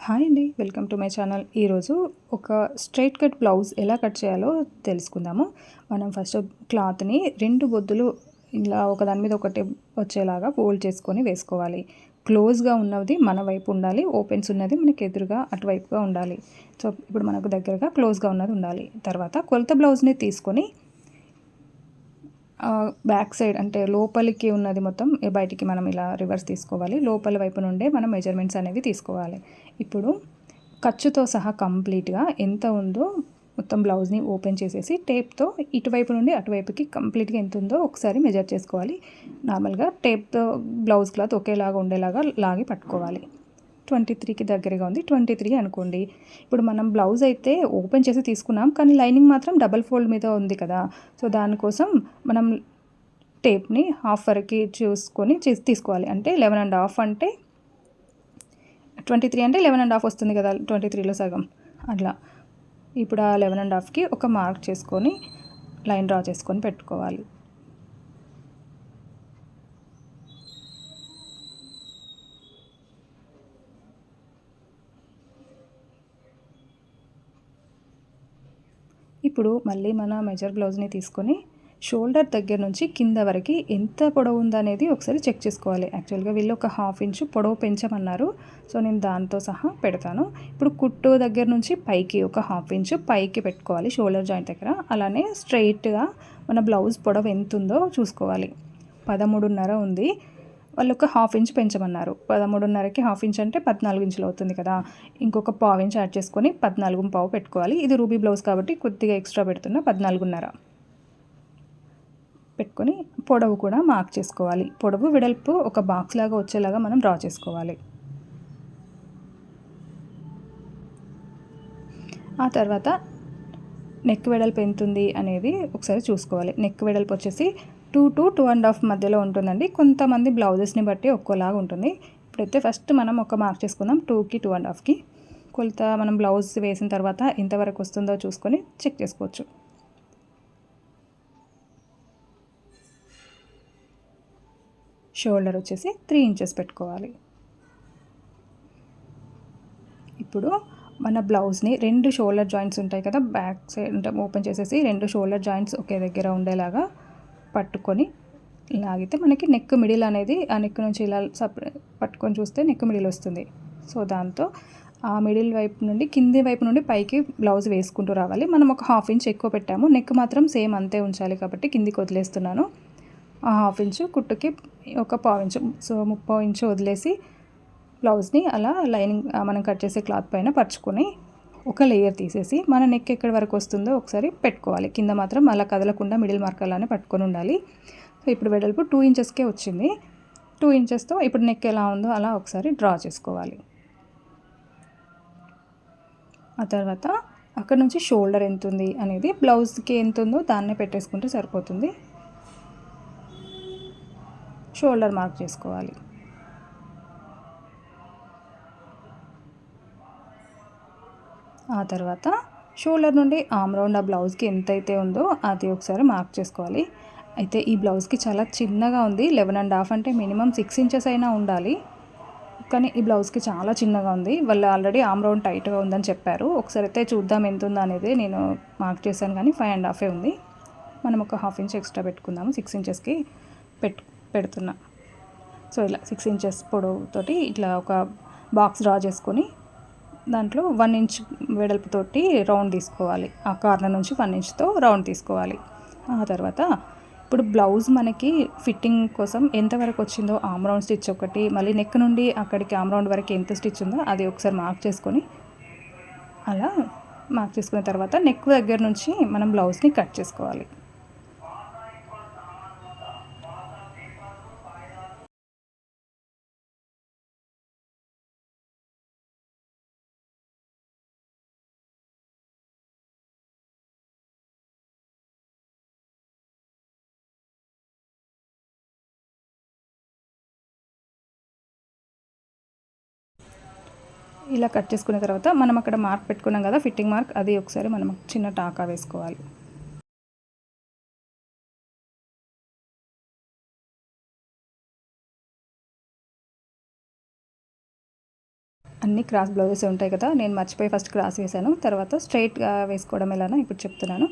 Hi అండి, welcome to my channel. ఈరోజు ఒక స్ట్రైట్ కట్ బ్లౌజ్ ఎలా కట్ చేయాలో తెలుసుకుందాము. మనం ఫస్ట్ క్లాత్ని రెండు బొద్దులు ఇలా ఒకదాని మీద ఒకటి వచ్చేలాగా ఫోల్డ్ చేసుకొని వేసుకోవాలి. క్లోజ్గా ఉన్నది మన వైపు ఉండాలి, ఓపెన్స్ ఉన్నది మనకి ఎదురుగా అటువైపుగా ఉండాలి. సో ఇప్పుడు మనకు దగ్గరగా క్లోజ్గా ఉన్నది ఉండాలి. తర్వాత కొలత బ్లౌజ్ని తీసుకొని బ్యాక్ సైడ్ అంటే లోపలికి ఉన్నది మొత్తం బయటికి మనం ఇలా రివర్స్ తీసుకోవాలి. లోపల వైపు నుండే మనం మెజర్మెంట్స్ అనేవి తీసుకోవాలి. ఇప్పుడు ఖర్చుతో సహా కంప్లీట్గా ఎంత ఉందో మొత్తం బ్లౌజ్ని ఓపెన్ చేసేసి టేప్తో ఇటువైపు నుండి అటువైపుకి కంప్లీట్గా ఎంత ఉందో ఒకసారి మెజర్ చేసుకోవాలి. నార్మల్గా టేప్తో బ్లౌజ్ క్లాత్ ఒకేలాగా ఉండేలాగా లాగి పట్టుకోవాలి. 23కి దగ్గరగా ఉంది, 23 అనుకోండి. ఇప్పుడు మనం బ్లౌజ్ అయితే ఓపెన్ చేసి తీసుకున్నాం, కానీ లైనింగ్ మాత్రం డబల్ ఫోల్డ్ మీద ఉంది కదా. సో దానికోసం మనం టేప్ని హాఫ్ వరకు చూసుకొని తీసుకోవాలి. అంటే 11.5 అంటే 23 అంటే 11.5 వస్తుంది కదా, 23లో సగం అట్లా. ఇప్పుడు ఆ 11.5కి ఒక మార్క్ చేసుకొని లైన్ డ్రా చేసుకొని పెట్టుకోవాలి. ఇప్పుడు మళ్ళీ మన మెజర్ బ్లౌజ్ని తీసుకొని షోల్డర్ దగ్గర నుంచి కింద వరకు ఎంత పొడవు ఉందనేది ఒకసారి చెక్ చేసుకోవాలి. యాక్చువల్గా వీళ్ళు ఒక 1/2 ఇంచు పొడవు పెంచమన్నారు, సో నేను దాంతో సహా పెడతాను. ఇప్పుడు కుట్టు దగ్గర నుంచి పైకి ఒక 1/2 ఇంచు పైకి పెట్టుకోవాలి షోల్డర్ జాయింట్ దగ్గర. అలానే స్ట్రైట్గా మన బ్లౌజ్ పొడవు ఎంత ఉందో చూసుకోవాలి. 13.5 ఉంది, వాళ్ళు ఒక 1/2 ఇంచ్ పెంచమన్నారు. 13.5కి 1/2 ఇంచ్ అంటే 14 ఇంచులు అవుతుంది కదా. ఇంకొక 1/4 ఇంచ్ యాడ్ చేసుకొని 14.5 పెట్టుకోవాలి. ఇది రూబీ బ్లౌజ్ కాబట్టి కొద్దిగా ఎక్స్ట్రా పెడుతున్నా, 14.5 పెట్టుకొని పొడవు కూడా మార్క్ చేసుకోవాలి. పొడవు వెడల్పు ఒక బాక్స్ లాగా వచ్చేలాగా మనం డ్రా చేసుకోవాలి. ఆ తర్వాత నెక్ వెడల్పు ఎంత ఉంది అనేది ఒకసారి చూసుకోవాలి. నెక్ వెడల్పు వచ్చేసి 2 to 2.5 మధ్యలో ఉంటుందండి. కొంతమంది బ్లౌజెస్ని బట్టి ఒక్కోలాగా ఉంటుంది. ఇప్పుడైతే ఫస్ట్ మనం ఒక మార్క్ చేసుకుందాం. 2కి 2.5కి కొలత మనం బ్లౌజ్ వేసిన తర్వాత ఎంతవరకు వస్తుందో చూసుకొని చెక్ చేసుకోవచ్చు. షోల్డర్ వచ్చేసి 3 ఇంచెస్ పెట్టుకోవాలి. ఇప్పుడు మన బ్లౌజ్ని రెండు షోల్డర్ జాయింట్స్ ఉంటాయి కదా, బ్యాక్ సైడ్ అంటే ఓపెన్ చేసేసి రెండు షోల్డర్ జాయింట్స్ ఒకే దగ్గర ఉండేలాగా పట్టుకొని లాగితే మనకి నెక్ మిడిల్ అనేది ఆ నెక్ నుంచి ఇలా పట్టుకొని చూస్తే నెక్ మిడిల్ వస్తుంది. సో దాంతో ఆ మిడిల్ వైపు నుండి కింది వైపు నుండి పైకి బ్లౌజ్ వేసుకుంటూ రావాలి. మనం ఒక 1/2 ఇంచ్ ఎక్కువ పెట్టాము, నెక్ మాత్రం సేమ్ అంతే ఉంచాలి కాబట్టి కిందికి వదిలేస్తున్నాను. ఆ 1/2 ఇంచు కుట్టుకి ఒక 1/4 ఇంచు, సో 30 ఇంచు వదిలేసి బ్లౌజ్ని అలా లైనింగ్ మనం కట్ చేసే క్లాత్ పైన పరుచుకొని ఒక లేయర్ తీసేసి మన నెక్ ఎక్కడి వరకు వస్తుందో ఒకసారి పెట్టుకోవాలి. కింద మాత్రం అలా కదలకుండా మిడిల్ మార్క్ అలానే పట్టుకొని ఉండాలి. సో ఇప్పుడు వెడల్పు 2 ఇంచెస్కే వచ్చింది. 2 ఇంచెస్తో ఇప్పుడు నెక్ ఎలా ఉందో అలా ఒకసారి డ్రా చేసుకోవాలి. ఆ తర్వాత అక్కడ నుంచి షోల్డర్ ఎంత ఉంది అనేది బ్లౌజ్కి ఎంత ఉందో దాన్నే పెట్టేసుకుంటే సరిపోతుంది. షోల్డర్ మార్క్ చేసుకోవాలి. ఆ తర్వాత షోల్డర్ నుండి ఆమ్ రౌండ్ ఆ బ్లౌజ్కి ఎంతైతే ఉందో అది ఒకసారి మార్క్ చేసుకోవాలి. అయితే ఈ బ్లౌజ్కి చాలా చిన్నగా ఉంది. 11.5 అంటే మినిమం 6 ఇంచెస్ అయినా ఉండాలి, కానీ ఈ బ్లౌజ్కి చాలా చిన్నగా ఉంది. వాళ్ళు ఆల్రెడీ ఆమ్ రౌండ్ టైట్గా ఉందని చెప్పారు. ఒకసారి అయితే చూద్దాం ఎంత ఉందో అనేది. నేను మార్క్ చేశాను కానీ 5.5 ఉంది. మనం ఒక 1/2 ఇంచ్ ఎక్స్ట్రా పెట్టుకుందాము. 6 ఇంచెస్కి పెడుతున్నా. సో ఇలా 6 ఇంచెస్ పొడవుతోటి ఇట్లా ఒక బాక్స్ డ్రా చేసుకొని దాంట్లో 1 ఇంచ్ వెడల్పుతోటి రౌండ్ తీసుకోవాలి. ఆ కార్నర్ నుంచి 1 ఇంచ్తో రౌండ్ తీసుకోవాలి. ఆ తర్వాత ఇప్పుడు బ్లౌజ్ మనకి ఫిట్టింగ్ కోసం ఎంతవరకు వచ్చిందో ఆమ్ రౌండ్ స్టిచ్ ఒకటి, మళ్ళీ నెక్ నుండి అక్కడికి ఆమ్ రౌండ్ వరకు ఎంత స్టిచ్ ఉందో అది ఒకసారి మార్క్ చేసుకొని అలా మార్క్ చేసుకున్న తర్వాత నెక్ దగ్గర నుంచి మనం బ్లౌజ్ని కట్ చేసుకోవాలి. ఇలా కట్ చేసుకున్న తర్వాత మనం అక్కడ మార్క్ పెట్టుకున్నాం కదా, ఫిట్టింగ్ మార్క్, అది ఒకసారి మనం చిన్న టాకా వేసుకోవాలి. అన్ని క్రాస్ బ్లౌజెస్ ఉంటాయి కదా, నేను మర్చిపోయి ఫస్ట్ క్రాస్ వేసాను. తర్వాత స్ట్రైట్గా వేసుకోవడం ఎలానో ఇప్పుడు చెప్తున్నాను.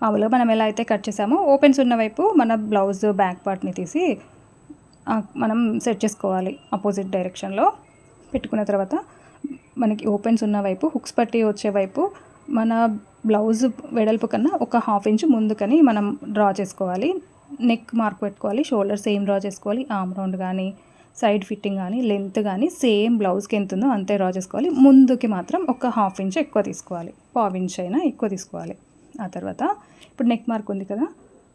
మామూలుగా మనం ఎలా అయితే కట్ చేసామో ఓపెన్స్ ఉన్న వైపు మన బ్లౌజ్ బ్యాక్ పార్ట్ని తీసి మనం సెట్ చేసుకోవాలి. ఆపోజిట్ డైరెక్షన్లో పెట్టుకున్న తర్వాత మనకి ఓపెన్స్ ఉన్న వైపు హుక్స్ పట్టి వచ్చే వైపు మన బ్లౌజ్ వెడల్పు కన్నా ఒక 1/2 ఇంచ్ ముందుకని మనం డ్రా చేసుకోవాలి. నెక్ మార్క్ పెట్టుకోవాలి, షోల్డర్ సేమ్ డ్రా చేసుకోవాలి, ఆర్మ్ రౌండ్ కానీ సైడ్ ఫిట్టింగ్ కానీ లెంత్ కానీ సేమ్ బ్లౌజ్కి ఎంత ఉందో అంతే డ్రా చేసుకోవాలి. ముందుకి మాత్రం ఒక 1/2 ఇంచ్ ఎక్కువ తీసుకోవాలి, 1/4 ఇంచ్ అయినా ఎక్కువ తీసుకోవాలి. ఆ తర్వాత ఇప్పుడు నెక్ మార్క్ ఉంది కదా,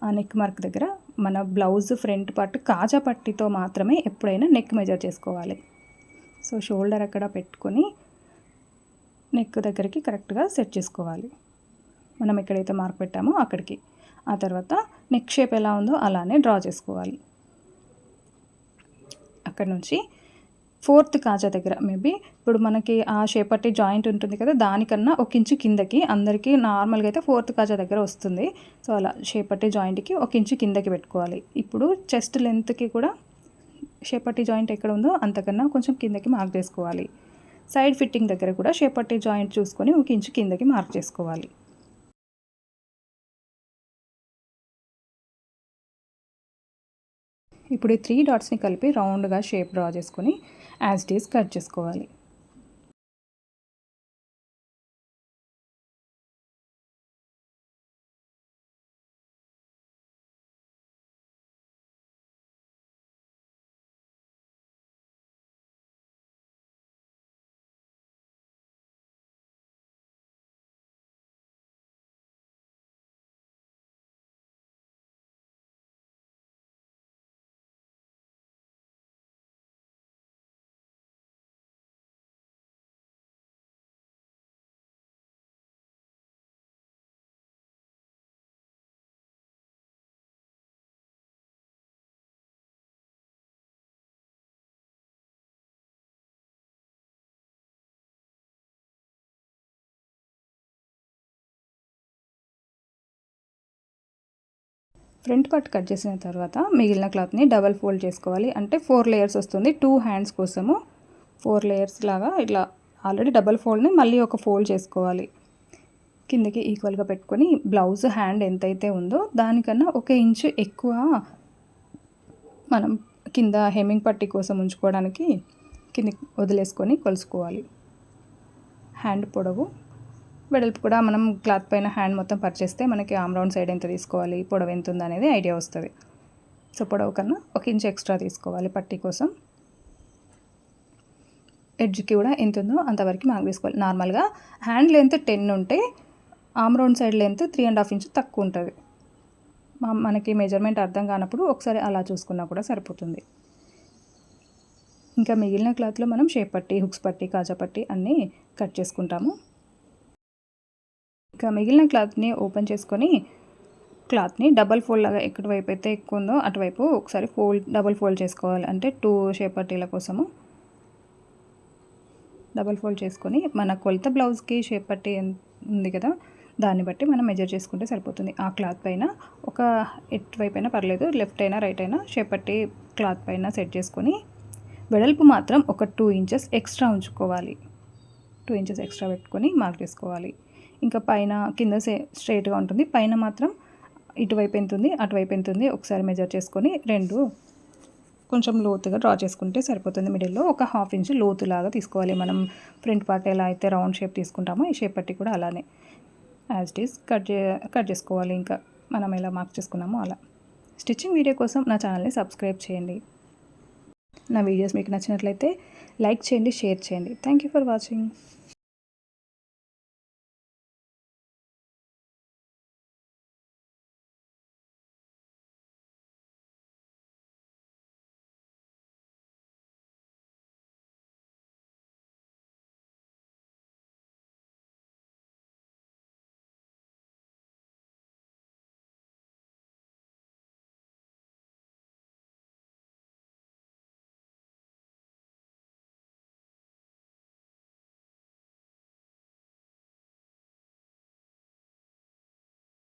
ఆ నెక్ మార్క్ దగ్గర మన బ్లౌజ్ ఫ్రంట్ పార్ట్ కాజా పట్టితో మాత్రమే ఎప్పుడైనా నెక్ మెజర్ చేసుకోవాలి. సో షోల్డర్ అక్కడ పెట్టుకొని నెక్ దగ్గరికి కరెక్ట్గా సెట్ చేసుకోవాలి, మనం ఎక్కడైతే మార్క్ పెట్టామో అక్కడికి. ఆ తర్వాత నెక్ షేప్ ఎలా ఉందో అలానే డ్రా చేసుకోవాలి. అక్కడ నుంచి 4th కాజా దగ్గర మేబీ ఇప్పుడు మనకి ఆ షేప్ పట్టి జాయింట్ ఉంటుంది కదా, దానికన్నా 1 ఇంచు కిందకి, అందరికీ నార్మల్గా అయితే 4th కాజా దగ్గర వస్తుంది. సో అలా షేప్ పట్టి జాయింట్కి 1 ఇంచు కిందకి పెట్టుకోవాలి. ఇప్పుడు చెస్ట్ లెంత్కి కూడా షేప్ పట్టి జాయింట్ ఎక్కడ ఉందో అంతకన్నా కొంచెం కిందకి మార్క్ చేసుకోవాలి. సైడ్ ఫిట్టింగ్ దగ్గర కూడా షేప్ పట్టి జాయింట్ చూసుకొని 1 ఇంచు కిందకి మార్క్ చేసుకోవాలి. ఇప్పుడు ఈ 3 డాట్స్ని కలిపి రౌండ్గా షేప్ డ్రా చేసుకొని యాజ్ ఇట్ ఈస్ కట్ చేసుకోవాలి. ఫ్రంట్ పార్ట్ కట్ చేసిన తర్వాత మిగిలిన క్లాత్ని డబల్ ఫోల్డ్ చేసుకోవాలి. అంటే 4 లేయర్స్ వస్తుంది. 2 హ్యాండ్స్ కోసము 4 లేయర్స్ లాగా ఇట్లా ఆల్రెడీ డబల్ ఫోల్డ్ని మళ్ళీ ఒక ఫోల్డ్ చేసుకోవాలి. కిందకి ఈక్వల్గా పెట్టుకొని బ్లౌజ్ హ్యాండ్ ఎంతైతే ఉందో దానికన్నా 1 ఇంచు ఎక్కువ మనం కింద హెమ్మింగ్ పట్టీ కోసం ఉంచుకోవడానికి కిందకి వదిలేసుకొని కొలుసుకోవాలి. హ్యాండ్ పొడవు వెడల్పు కూడా మనం క్లాత్ పైన హ్యాండ్ మొత్తం పరిచేస్తే మనకి ఆర్మ్ రౌండ్ సైడ్ ఎంత తీసుకోవాలి, పొడవు ఎంత ఉంది అనేది ఐడియా వస్తుంది. సో పొడవు కన్నా 1 ఇంచ్ ఎక్స్ట్రా తీసుకోవాలి పట్టీ కోసం. ఎడ్జ్కి కూడా ఎంత ఉందో అంతవరకు మార్క్ తీసుకోవాలి. నార్మల్గా హ్యాండ్ లెంత్ 10 ఉంటే arm round side length 3.5 inch తక్కువ ఉంటుంది. మనకి మెజర్మెంట్ అర్థం కానప్పుడు ఒకసారి అలా చూసుకున్నా కూడా సరిపోతుంది. ఇంకా మిగిలిన క్లాత్లో మనం షేప్ పట్టీ, హుక్స్ పట్టీ, కాజా పట్టీ అన్నీ కట్ చేసుకుంటాము. ఇంకా మిగిలిన క్లాత్ని ఓపెన్ చేసుకొని క్లాత్ని డబల్ ఫోల్డ్ లాగా ఎక్కడి వైపు అయితే ఎక్కువ ఉందో అటువైపు ఒకసారి డబల్ ఫోల్డ్ చేసుకోవాలి. అంటే 2 షేప్ పట్టీల కోసము డబల్ ఫోల్డ్ చేసుకొని మన కొలత బ్లౌజ్కి షేప్ పట్టీ ఉంది కదా, దాన్ని బట్టి మనం మెజర్ చేసుకుంటే సరిపోతుంది. ఆ క్లాత్ పైన ఒక ఎటువైపు అయినా పర్లేదు, లెఫ్ట్ అయినా రైట్ అయినా షేప్ పట్టీ క్లాత్ పైన సెట్ చేసుకొని వెడల్పు మాత్రం ఒక 2 ఇంచెస్ ఎక్స్ట్రా ఉంచుకోవాలి. 2 ఇంచెస్ ఎక్స్ట్రా పెట్టుకొని మార్క్ చేసుకోవాలి. ఇంకా పైన కింద స్ట్రైట్గా ఉంటుంది, పైన మాత్రం ఇటువైపు ఎంత ఉంది అటువైపు ఎంత ఉంది ఒకసారి మెజర్ చేసుకొని 2 కొంచెం లోతుగా డ్రా చేసుకుంటే సరిపోతుంది. మిడిల్లో ఒక 1/2 ఇంచ్ లోతులాగా తీసుకోవాలి. మనం ఫ్రంట్ పార్ట్ ఎలా అయితే రౌండ్ షేప్ తీసుకుంటామో ఈ షేప్ పట్టి కూడా అలానే యాజ్ ఇట్ ఈస్ కట్ చేసుకోవాలి. ఇంకా మనం ఎలా మార్క్ చేసుకున్నామో అలా. స్టిచ్చింగ్ వీడియో కోసం నా ఛానల్ని సబ్స్క్రైబ్ చేయండి. నా వీడియోస్ మీకు నచ్చినట్లయితే లైక్ చేయండి, షేర్ చేయండి. Thank you for watching.